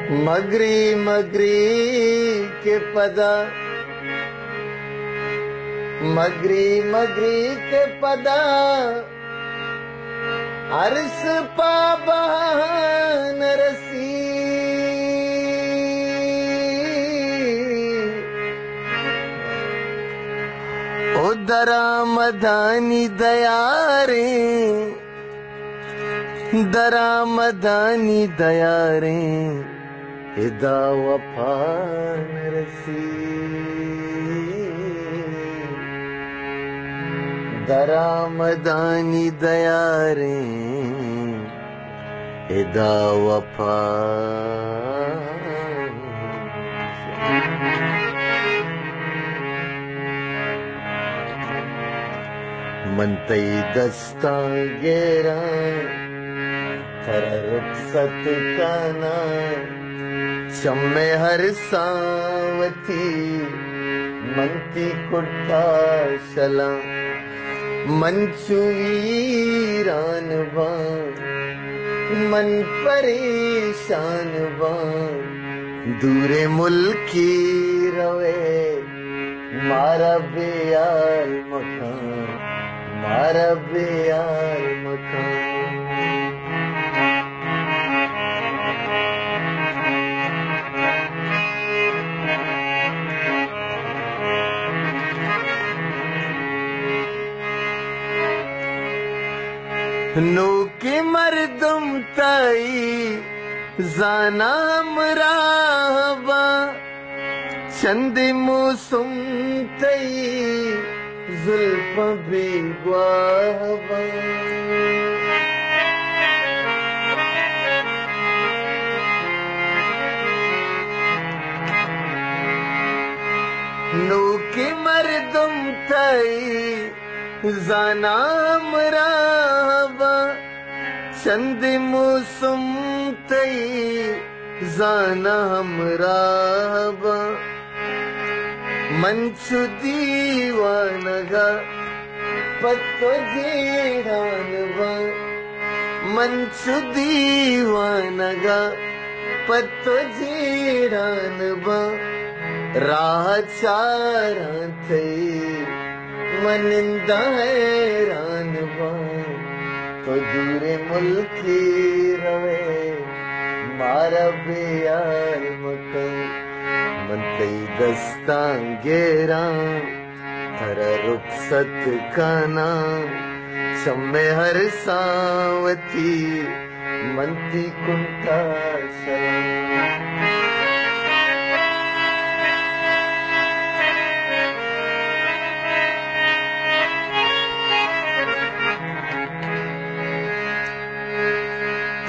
मगरी मगरी के पदा, मगरी मगरी के पदा, अरस पाबन रसी। ओ दरा मदानी दयारे, दरा मदानी दयारे, हिदा वफा रसी। दरा मदानी दयारे, हिदा वफा। मनतई दस्ता गेरा, थर रुखसत काना, चम्मे हर सावती, मनती कुट्ठा शला। मंचू वीरान बा, मन परेशान बा, दूरे मुल्की रवे, मारा बेयाल मकान, मारा बेयाल मकान। नो के मर्दम ताई जाना मराबा, चंद मौसम तई जुल्फ बेगवाबा। नो के मर्दम तई जाना मराबा, चंद मौसम तई जाना मराबा। मंचु दीवानगा पत्तो जीरानवा, मंचु दीवानगा पत्तो जीरानवा। राह चारा थई मनिंदा हैरान बा, तो दूरे मुल्की रवे, मारा बेयाल मकान। मनतई दस्ता गेरा, थर रुखसत काना, चम्मे हर सावती, मनती कुंठा शला।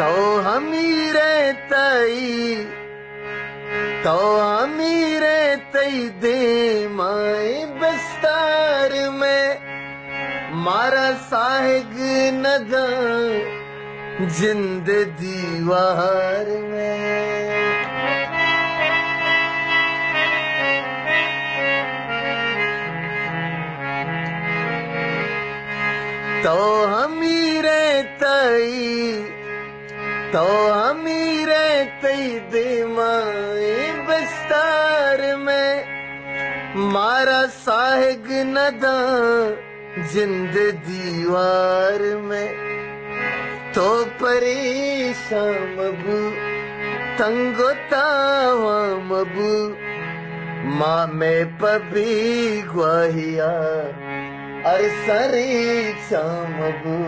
तो हमीरे तई, तो हमीरे तई दे माए बस्तार में, मारा साहिग नदा जिंद दीवार में। तो हमीरे तई, तो हमीरे तई दे माए बस्तार में, मारा साहिग नदा जिंद दीवार में। तो परेशान मबू, तंगो तावा मबू, माँ में पबी ग्वाहिया, अरसरी चामबू,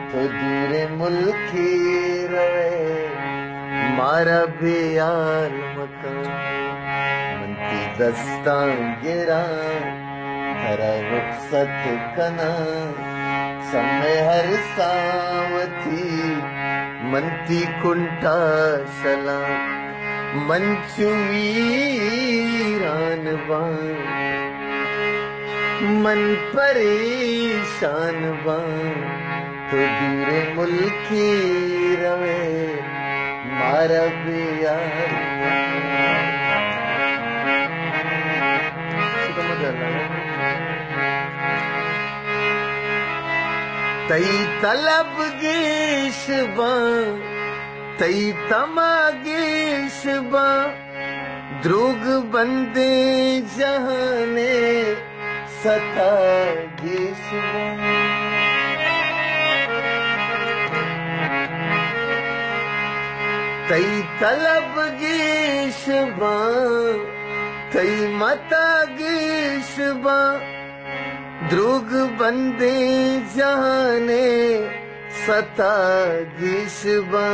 तो दूरे मुल्की रवे, मारा बेयाल मकान। मनती दस्ता गिरा, थरा रुखसत कना, समय हर सावती, मनती कुंठा शला। मंचू वीरान बा, मन परेशान बा, तो दूरे मुल्की रवे, मारा बेयाल तई तलब गेश बा, तई तमागेश बा द्रुग बंदे जहाने सता गेश बा तई तलब गेश बा तई मता गेश बा द्रुग बंदे जहाने सता गेश बा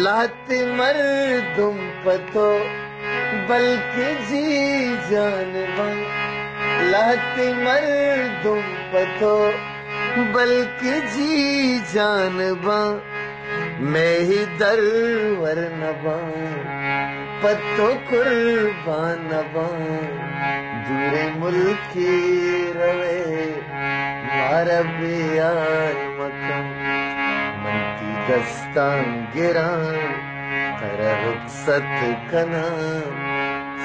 लात मर्दुम पतो बल्कि जी जानवा लात मर्दुम पतो बल्कि जी जानवा मैं ही दरवर नबा पत्तो कुर्बान नबा दूरे मुल्की रवे मारा बियार मकम मनती दस्तां गिरा कर रुखसत कना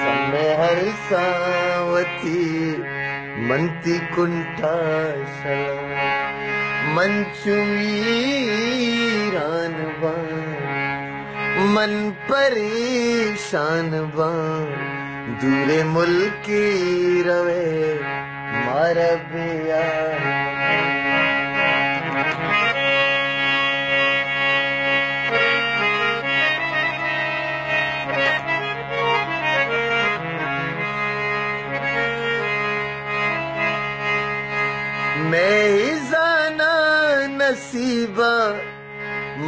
समय हर सावती मनती कुंठा शला मंचुवीरान बा मन परेशान बा दूरे मुल्की रवे मारा बियार मैं ही जाना नसीबा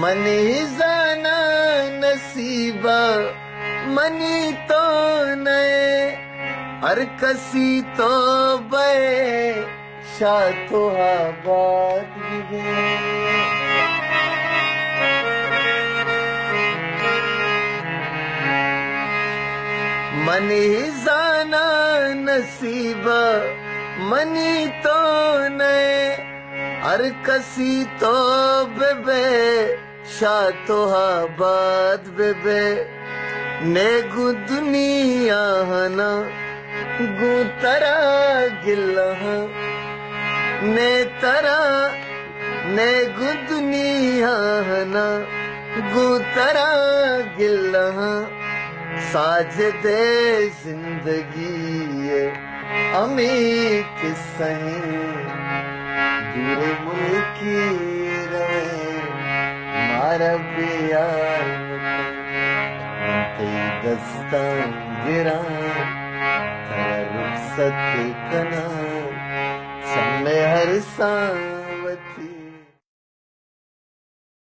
मन ही जाना नसीबा मनी तो नए हर कसी तो बे शातो आबाद मन ही जाना नसीबा मनी तो नए हर कसी तो बेबे शातो आबाद बेबे नेगु दुनिया हना गु तरा गिल्ला ने तरा नेगु दुनिया हना गु तरा गिल्ला साजदे जिंदगी अमी किसही दूरे मुल्की रवे मारा बियार तई दस्तां गिरा कर रुखसत कना समय हर सावती